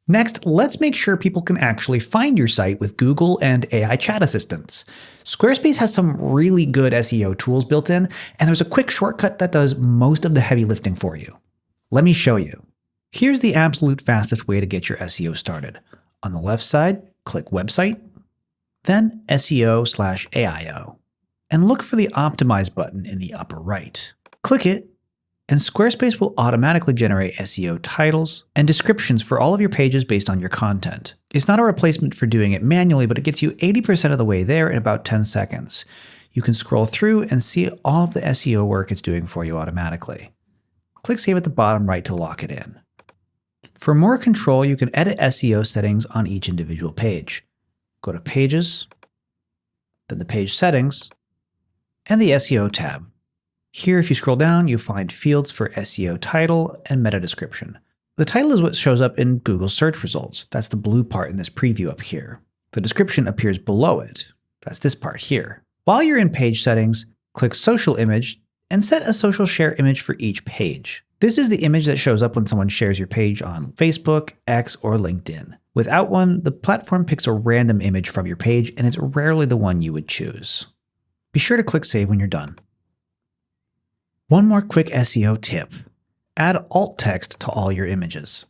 Next, let's make sure people can actually find your site with Google and AI chat assistants. Squarespace has some really good SEO tools built in, and there's a quick shortcut that does most of the heavy lifting for you. Let me show you. Here's the absolute fastest way to get your SEO started. On the left side, click Website, then SEO/AIO, and look for the Optimize button in the upper right. Click it, and Squarespace will automatically generate SEO titles and descriptions for all of your pages based on your content. It's not a replacement for doing it manually, but it gets you 80% of the way there in about 10 seconds. You can scroll through and see all of the SEO work it's doing for you automatically. Click Save at the bottom right to lock it in. For more control, you can edit SEO settings on each individual page. Go to Pages, then the Page Settings, and the SEO tab. Here, if you scroll down, you find fields for SEO title and meta description. The title is what shows up in Google search results. That's the blue part in this preview up here. The description appears below it. That's this part here. While you're in page settings, click Social Image and set a social share image for each page. This is the image that shows up when someone shares your page on Facebook, X, or LinkedIn. Without one, the platform picks a random image from your page, and it's rarely the one you would choose. Be sure to click Save when you're done. One more quick SEO tip. Add alt text to all your images.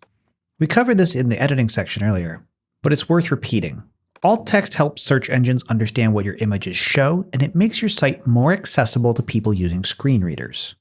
We covered this in the editing section earlier, but it's worth repeating. Alt text helps search engines understand what your images show, and it makes your site more accessible to people using screen readers.